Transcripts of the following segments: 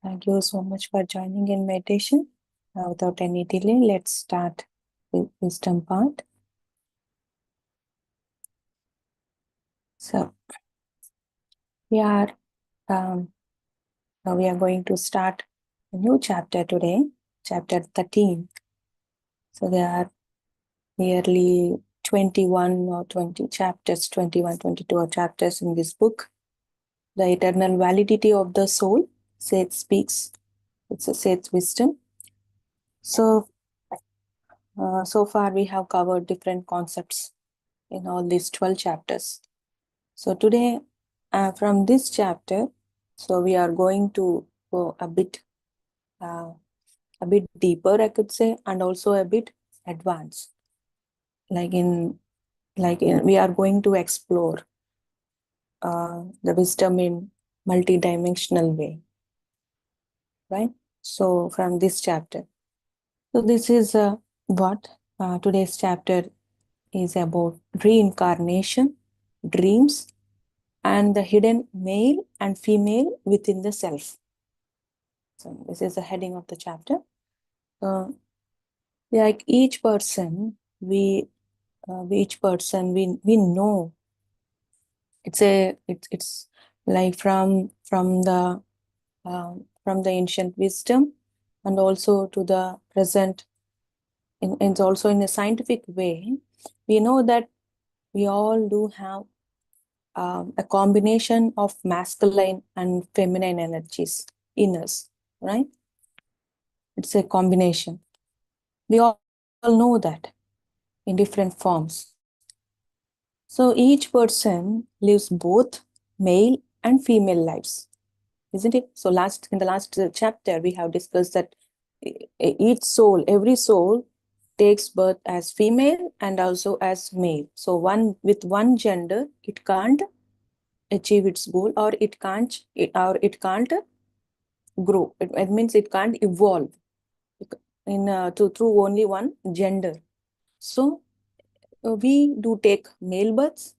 Thank you so much for joining in meditation. Without any delay, let's start with wisdom part. So we are now we are going to start a new chapter today, chapter 13. So there are nearly 21 or 20 chapters, 21, 22 chapters in this book. The eternal validity of the soul, SETH speaks. It's a SETH wisdom. So far we have covered different concepts in all these 12 chapters. So today, from this chapter, so we are going to go a bit deeper, I could say, and also a bit advanced. We are going to explore the wisdom in multi-dimensional way, right? So from this chapter, so this is what today's chapter is about: reincarnation, dreams, and the hidden male and female within the self. So this is the heading of the chapter. Like each person, we know it's like from the ancient wisdom and also to the present. It's also in a scientific way. We know that we all do have a combination of masculine and feminine energies in us, right? It's a combination. We all know that in different forms. So each person lives both male and female lives, isn't it? So in the last chapter, we have discussed that each soul, every soul takes birth as female and also as male. So with one gender, it can't achieve its goal, or it can't grow. It means it can't evolve through only one gender. So we do take male births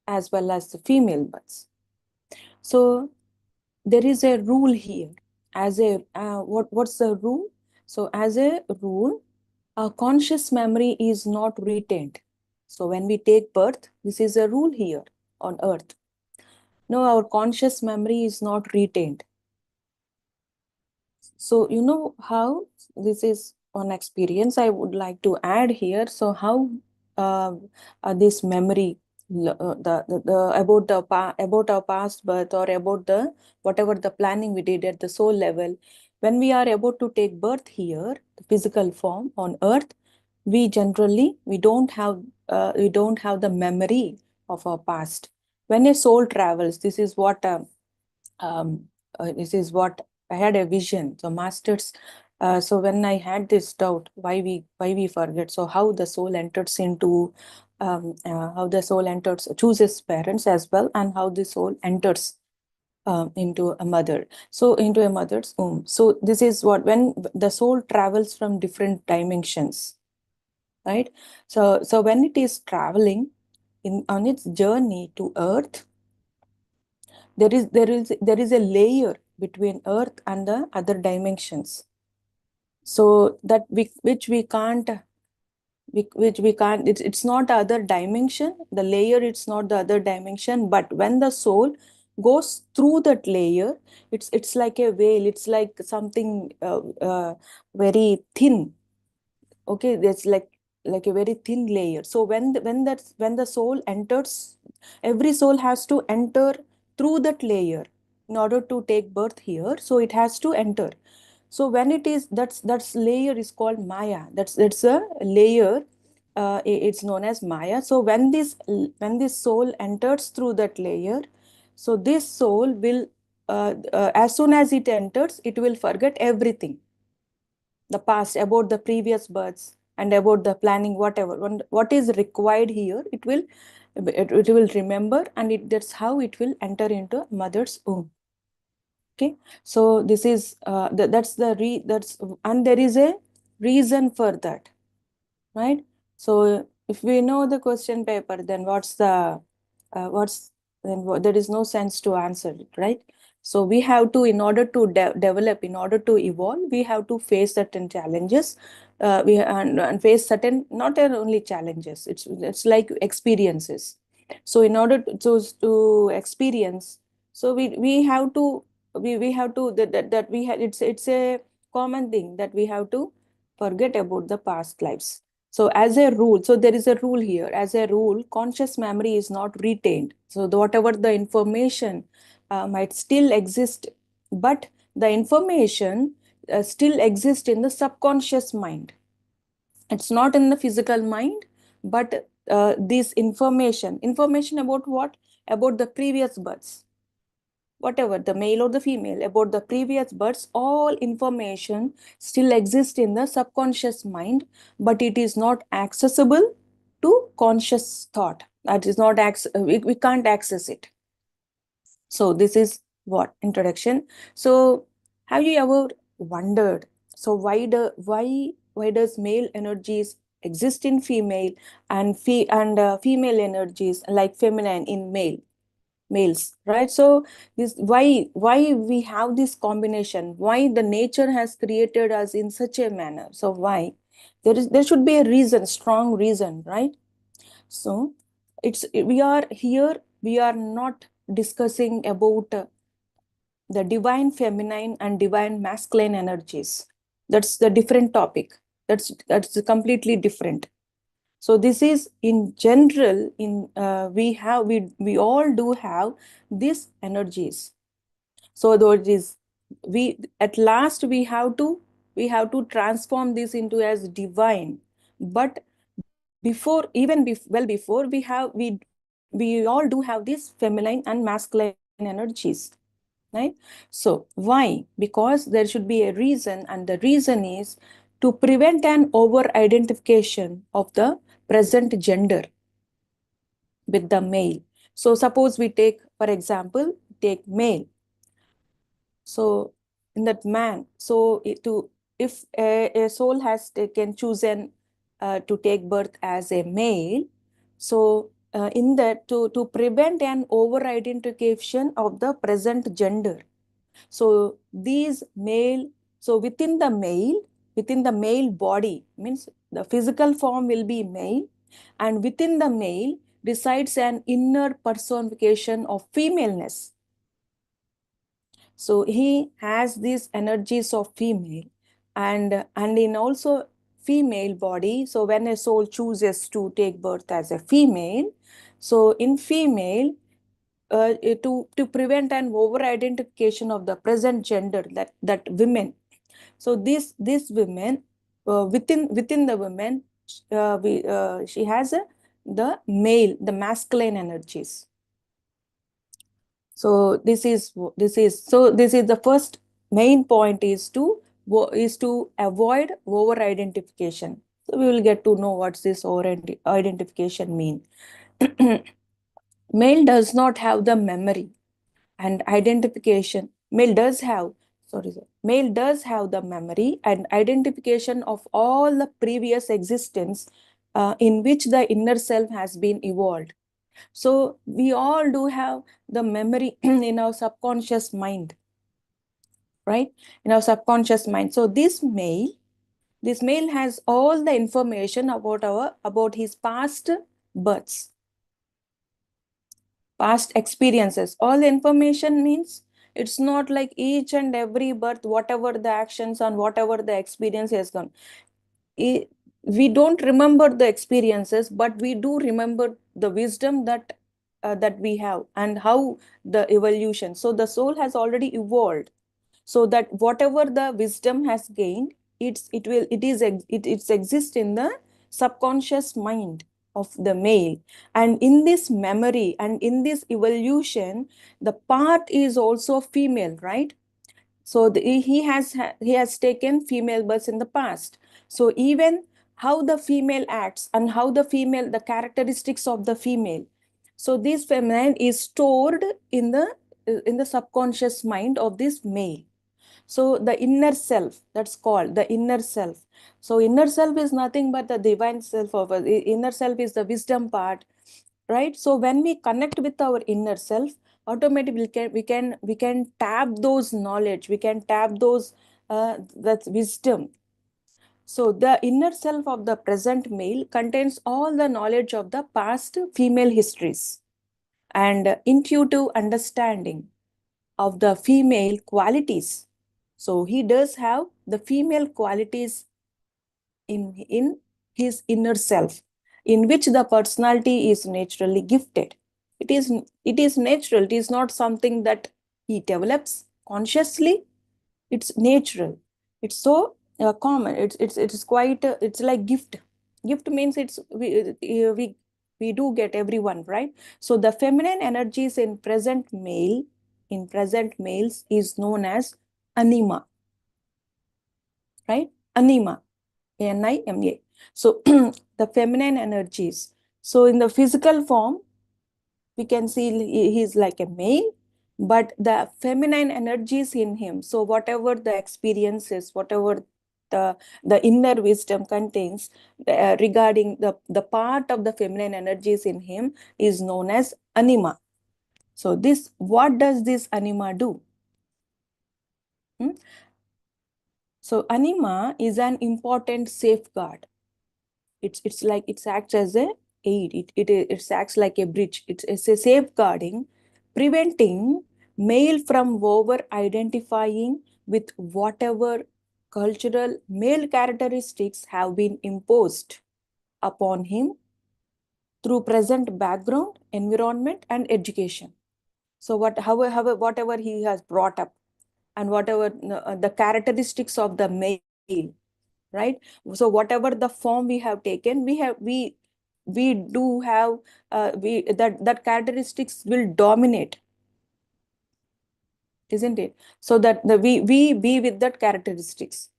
as well as the female births. So there is a rule here. What's the rule? So as a rule, our conscious memory is not retained. So when we take birth, this is a rule here on earth. No, our conscious memory is not retained. So you know how this is on experience. I would like to add here. So how this memory, about our past birth, or about the whatever the planning we did at the soul level, when we are about to take birth here, the physical form on earth, we don't have the memory of our past. When a soul travels, this is what I had a vision. So masters, so when I had this doubt, why we forget? So how the soul enters into, chooses parents as well, and how the soul enters into a mother. So into a mother's womb. So this is when the soul travels from different dimensions, right? So when it is traveling on its journey to earth, there is a layer between earth and the other dimensions, so that which we can't it's not the other dimension. The layer, it's not the other dimension, but when the soul goes through that layer, it's like a veil. It's like something very thin. Okay, there's like a very thin layer. So when the soul enters, every soul has to enter through that layer in order to take birth here. So it has to enter. So when it is, that's layer is called Maya. That's a layer. It's known as Maya. So when this soul enters through that layer, so this soul will as soon as it enters, it will forget everything, the past, about the previous births, and about the planning, whatever what is required here, it will remember, and that's how it will enter into mother's womb. Okay, so this is and there is a reason for that, right? So if we know the question paper, then there is no sense to answer it, right? So we have to, in order to develop, in order to evolve, we have to face certain challenges. And face certain, not only challenges, it's like experiences. So in order to experience, so we have to, we have to, that we have, it's a common thing that we have to forget about the past lives. So as a rule, so there is a rule here. As a rule, conscious memory is not retained. So whatever the information might still exist, but the information still exists in the subconscious mind. It's not in the physical mind, but this information about what? About the previous births, whatever, the male or the female, about the previous births, all information still exists in the subconscious mind, but it is not accessible to conscious thought. That is not, we can't access it. So this is what introduction. So have you ever wondered, so why does male energies exist in female, and female energies like feminine in males, right? So this, why we have this combination, why the nature has created us in such a manner? So why? There should be a reason, strong reason, right? So we are here, we are not discussing about the divine feminine and divine masculine energies. That's the different topic. That's completely different. So this is in general, in we all do have these energies. So though it is, we at last we have to transform this into as divine. But before, even well before, we all do have these feminine and masculine energies, right? So why? Because there should be a reason, and the reason is to prevent an over identification of the present gender with the male. So suppose we take, for example, take male. So in that man, so if a soul has taken chosen to take birth as a male, so in that, to prevent an over identification of the present gender. So these male, so within the male body, means the physical form will be male, and within the male resides an inner personification of femaleness. So he has these energies of female, and in also female body. So when a soul chooses to take birth as a female, so in female, to prevent an over identification of the present gender, that women. So these women, within the women, she has the male, the masculine energies. So this is the first main point, is to avoid over identification. So we will get to know what's this over identification mean. Male does not have the memory and identification. Male does have the memory and identification of all the previous existence in which the inner self has been evolved. So we all do have the memory in our subconscious mind, right? In our subconscious mind. So this male has all the information about his past births, past experiences. All the information means, it's not like each and every birth, whatever the actions and whatever the experience has gone. We don't remember the experiences, but we do remember the wisdom that we have, and how the evolution. So the soul has already evolved, so that whatever the wisdom has gained, it exists in the subconscious mind of the male. And in this memory and in this evolution, the part is also female, right? So he has taken female births in the past. So even how the female acts, and how the characteristics of the female, so this feminine is stored in the subconscious mind of this male. So the inner self, that's called the inner self. So inner self is nothing but the divine self of inner self is the wisdom part, right? So when we connect with our inner self, automatically we can tap those knowledge, we can tap those that wisdom. So the inner self of the present male contains all the knowledge of the past female histories and intuitive understanding of the female qualities. So he does have the female qualities in his inner self, in which the personality is naturally gifted. It is natural. It is not something that he develops consciously. It's natural. It's so common. It's quite. It's like gift. Gift means it's we do get everyone, right? So the feminine energies in present males is known as anima, right? Anima. Anima. So the feminine energies. So in the physical form, we can see he's like a male, but the feminine energies in him. So whatever the experiences, whatever the inner wisdom contains regarding the part of the feminine energies in him is known as anima. So what does this anima do? So anima is an important safeguard. It's like it acts as a aid. It acts like a bridge. It's a safeguarding, preventing male from over identifying with whatever cultural male characteristics have been imposed upon him through present background, environment, and education. So whatever he has brought up and whatever the characteristics of the male, right? So whatever the form we have taken, we do have that characteristics will dominate, isn't it? So that we be with that characteristics.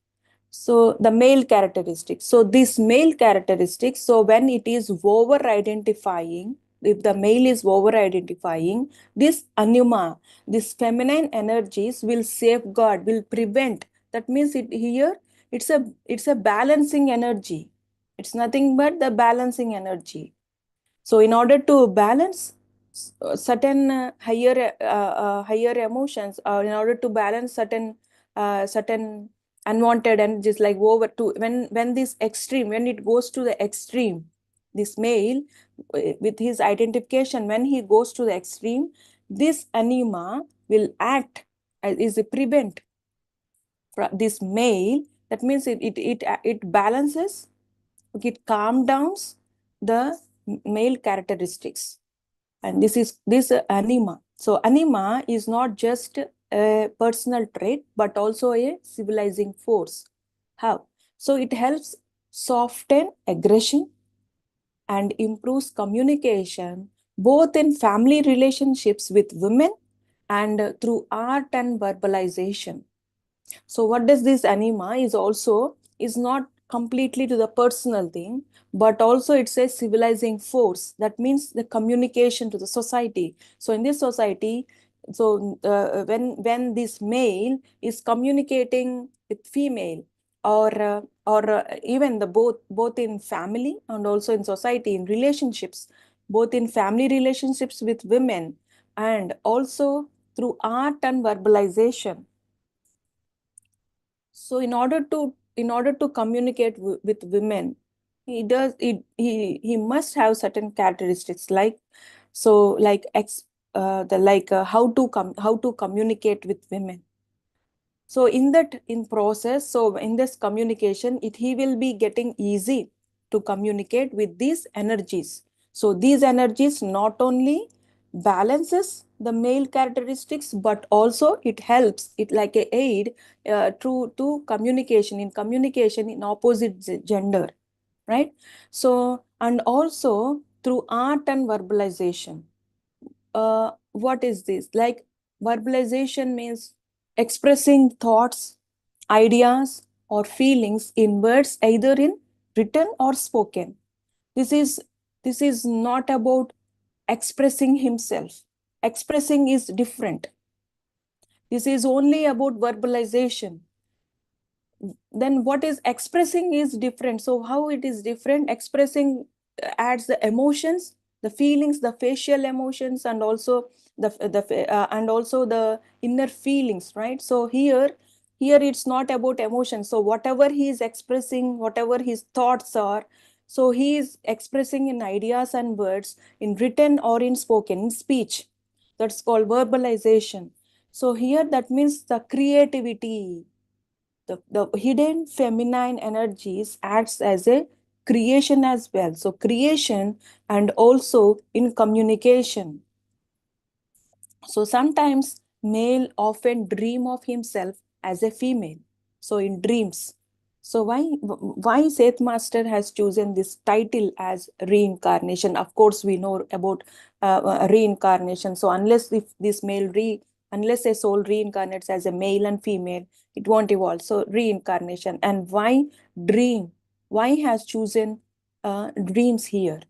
So the male characteristics. So this male characteristics, so when it is over identifying, if the male is over identifying, this anima, this feminine energies will safeguard, will prevent. That means here it's a balancing energy. It's nothing but the balancing energy. So in order to balance certain higher emotions, or in order to balance certain unwanted and just like over to when this extreme, when it goes to the extreme, this male with his identification, when he goes to the extreme, this anima will act as is a prevent this male. That means it balances, it calm downs the male characteristics. And this anima. So anima is not just a personal trait, but also a civilizing force. How? So it helps soften aggression and improves communication, both in family relationships with women and through art and verbalization. So what does this anima is not completely to the personal thing, but also it's a civilizing force. That means the communication to the society. So in this society, so when this male is communicating with female, or even the both in family and also in society, in relationships, both in family relationships with women and also through art and verbalization. So in order to communicate with women, he must have certain characteristics, like so like how to communicate with women. So in process, so in this communication, he will be getting easy to communicate with these energies. So these energies not only balances the male characteristics, but also it helps it like a aid to communication in opposite gender, right? So and also through art and verbalization. What is this? Like verbalization means expressing thoughts, ideas, or feelings in words, either in written or spoken. This is this is not about expressing himself. Expressing is different. This is only about verbalization. Then what is expressing is different. So how it is different? Expressing adds the emotions, the feelings, the facial emotions, and also and also the inner feelings, right? So here it's not about emotion. So whatever he is expressing, whatever his thoughts are, so he is expressing in ideas and words, in written or in spoken, in speech. That's called verbalization. So here that means the creativity, the hidden feminine energies acts as a creation as well. So creation and also in communication. So sometimes male often dream of himself as a female. So in dreams. So why Seth Master has chosen this title as reincarnation? Of course, we know about reincarnation. So unless if this unless a soul reincarnates as a male and female, it won't evolve. So reincarnation. And why dream? Why has chosen dreams here?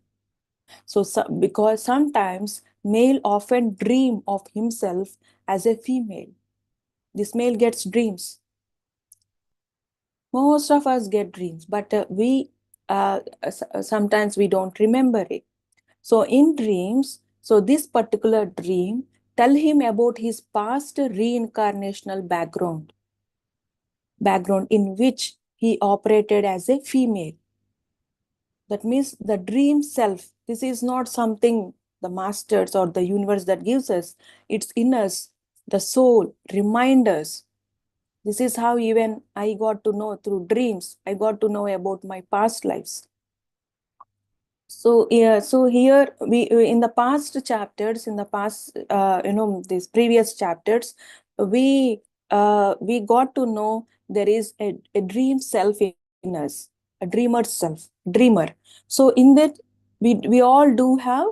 So because sometimes male often dream of himself as a female. This male gets dreams. Most of us get dreams, but we sometimes we don't remember it. So in dreams, so this particular dream tell him about his past reincarnational background in which he operated as a female. That means the dream self. This is not something the masters or the universe that gives us. It's in us, the soul, reminders. This is how even I got to know through dreams. I got to know about my past lives. So yeah, so here we in the past chapters, in the past these previous chapters, we got to know there is a dream self in us, a dreamer self, dreamer. So in that we all do have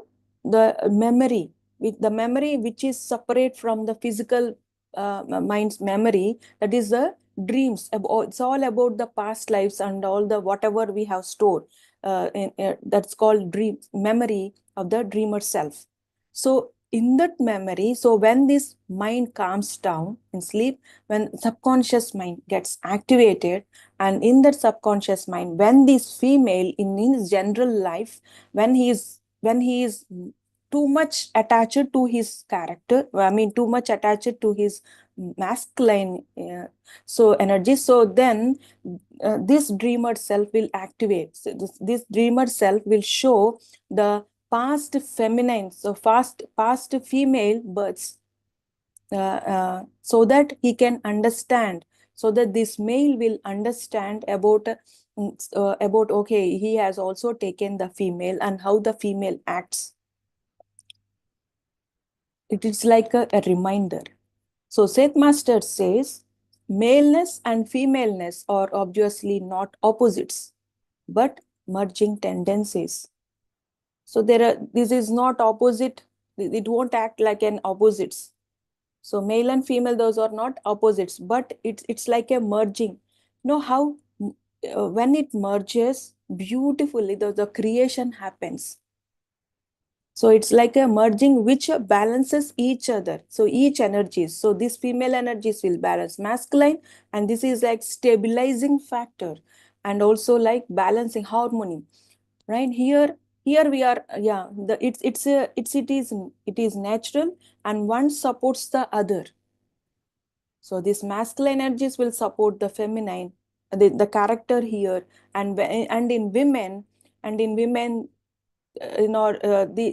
the memory, with the memory which is separate from the physical mind's memory, that is the dreams. It's all about the past lives and all the whatever we have stored. That's called dream memory of the dreamer self. So in that memory, so when this mind calms down in sleep, when subconscious mind gets activated, and in that subconscious mind, when this female in his general life, when he is too much attached to his character, I mean too much attached to his masculine so energy, so then this dreamer self will activate. So this dreamer self will show the past feminine, so past female births, so that he can understand, so that this male will understand about okay, he has also taken the female and how the female acts. It is like a reminder. So Seth Master says, maleness and femaleness are obviously not opposites, but merging tendencies. So this is not opposite. It won't act like an opposites. So male and female, those are not opposites, but it's like a merging. You know how when it merges beautifully, the creation happens. So it's like a merging which balances each other. So each energies. So these female energies will balance masculine, and this is like stabilizing factor, and also like balancing harmony. Right here we are, yeah. It is natural, and one supports the other. So these masculine energies will support the feminine, the character here, and in women,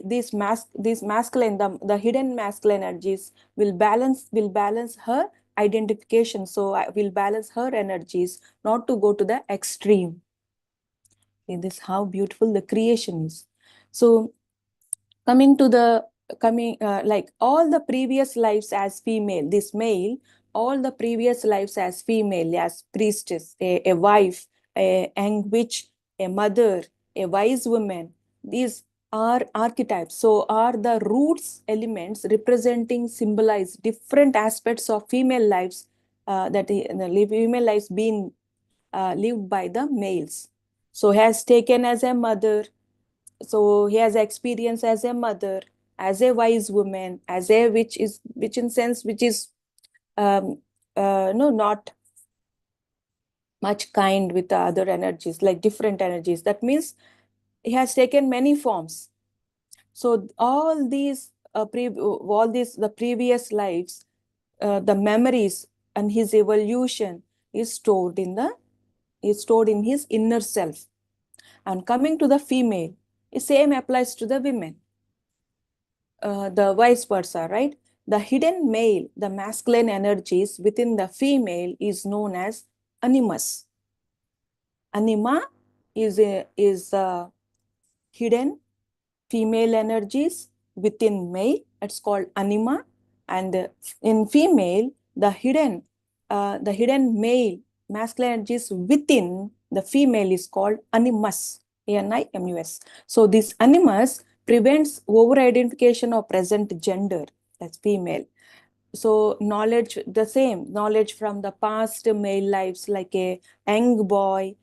these masculine, the hidden masculine energies will balance her identification. So I will balance her energies, not to go to the extreme. See this how beautiful the creation is. So coming to the like all the previous lives as female, this male, all the previous lives as female, as priestess, a wife, a young witch, a mother, a wise woman, these are archetypes. So are the roots elements representing, symbolize different aspects of female lives, the female lives being lived by the males. So has taken as a mother, so he has experience as a mother, as a wise woman, as a which in sense which is um, no, not much kind with the other energies, like different energies. That means he has taken many forms. So all these all these the previous lives, the memories and his evolution is stored in his inner self. And coming to the female, the same applies to the women. The vice versa, right? The hidden male, the masculine energies within the female is known as animus. Anima is hidden female energies within male. It's called anima, and in female, the hidden male masculine energies within the female is called animus. Animus. So this animus prevents over-identification of present gender, that's female. So knowledge, the same knowledge from the past male lives, like a young boy,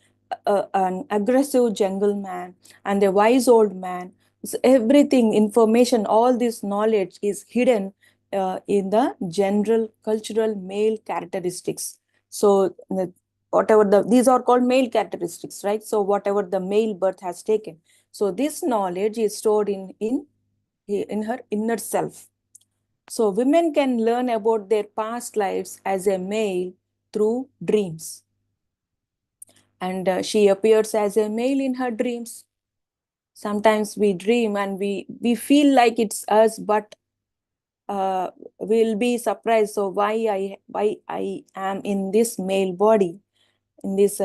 an aggressive jungle man, and a wise old man. So everything, information, all this knowledge is hidden in the general cultural male characteristics. So these are called male characteristics, right? So whatever the male birth has taken. So this knowledge is stored in her inner self. So women can learn about their past lives as a male through dreams. And she appears as a male in her dreams. Sometimes we dream and we feel like it's us, but we'll be surprised. So why I am in this male body, in this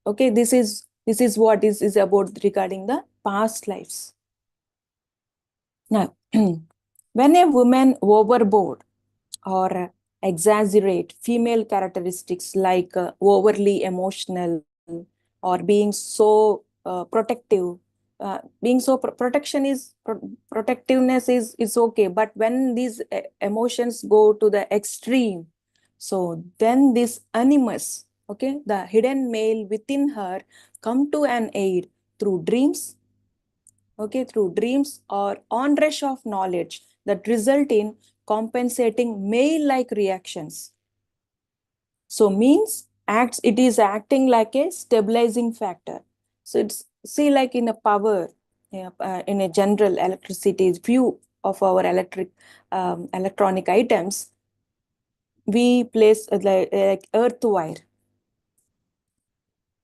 okay, this is what is about regarding the past lives. Now, when a woman overboard or exaggerate female characteristics like overly emotional or being so protective. Being so protection is protectiveness is okay, but when these emotions go to the extreme, so then this animus, okay, the hidden male within her, come to an aid through dreams, okay, through dreams or onrush of knowledge that result in compensating male-like reactions. So means acts, it is acting like a stabilizing factor. So it's, see, like in a power, in a general electricity view of our electronic items, we place like earth wire.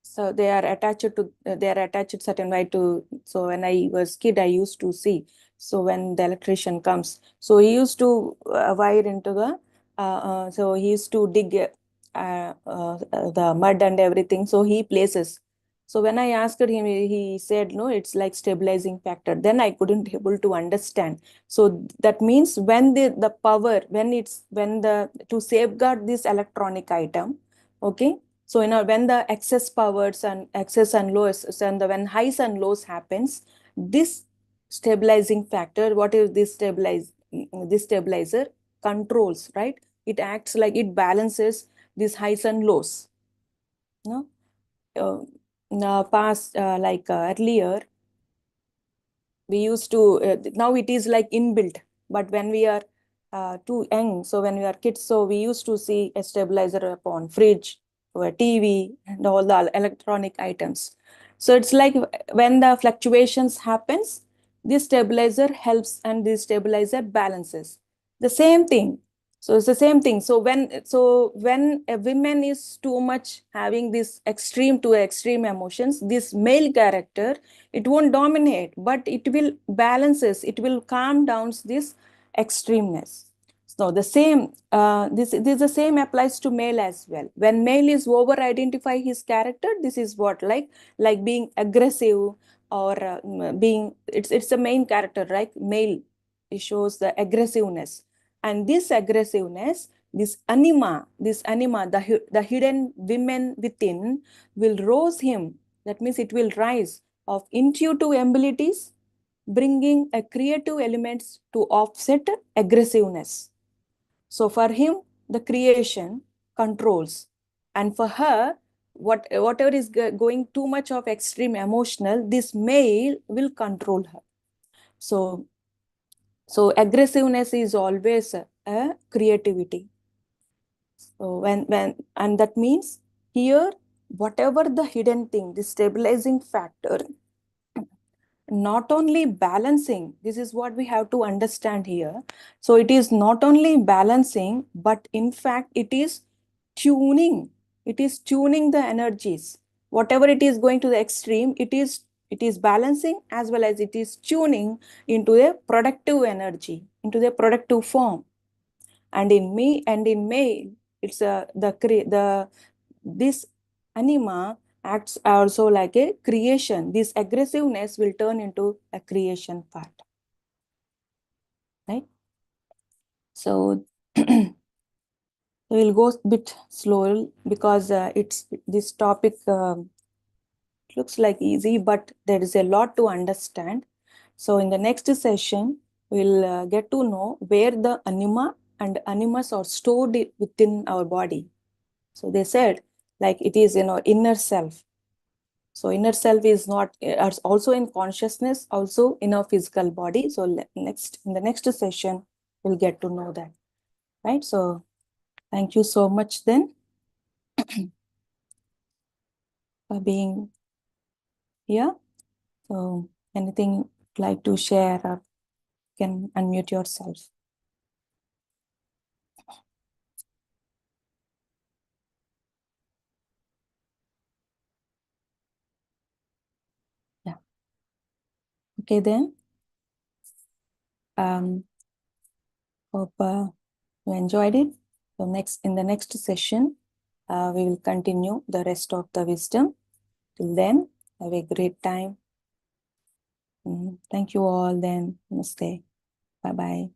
So they are attached certain way to. So when I was kid, I used to see. So when the electrician comes, so he used to wire into the. So he used to dig the mud and everything. So he places. So when I asked him, he said, no, it's like stabilizing factor. Then I couldn't able to understand. So that means when the power, when the to safeguard this electronic item, okay. So when the excess powers and excess and lows, and when highs and lows happens, this stabilizing factor, what is this this stabilizer controls, right? It acts like it balances these highs and lows. No, past like earlier, we used to now it is like inbuilt, but when we are too young, so when we are kids, so we used to see a stabilizer upon fridge or TV and all the electronic items. So it's like when the fluctuations happens, this stabilizer helps and this stabilizer balances the same thing. So it's the same thing. So when a woman is too much having this extreme to extreme emotions, this male character, it won't dominate, but it will balances, it will calm down this extremeness. So the same, this the same applies to male as well. When male is over identify his character, this is what like being aggressive or being, it's the main character, right? Male, it shows the aggressiveness, and this aggressiveness, this anima, the hidden women within will rose him. That means it will rise of intuitive abilities, bringing a creative elements to offset aggressiveness. So for him, the creation controls, and for her, whatever is going too much of extreme emotional, this male will control her. So aggressiveness is always a creativity. So and that means here, whatever the hidden thing, the stabilizing factor, not only balancing, this is what we have to understand here. So it is not only balancing, but in fact, it is tuning. It is tuning the energies. Whatever it is going to the extreme, it is balancing as well as it is tuning into a productive energy, into the productive form. And in May, it's the this anima acts also like a creation. This aggressiveness will turn into a creation part, right? So we'll go a bit slow because it's this topic looks like easy, but there is a lot to understand. So in the next session, we'll get to know where the anima and animus are stored within our body. So they said, like it is in our inner self. So inner self is not also in consciousness, also in our physical body. So in the next session, we'll get to know that, right? So thank you so much then for being here. So anything you'd like to share, or you can unmute yourself. Yeah. Okay then. Hope you enjoyed it. So in the next session, we will continue the rest of the wisdom. Till then, have a great time. Thank you all then. Namaste. Bye-bye.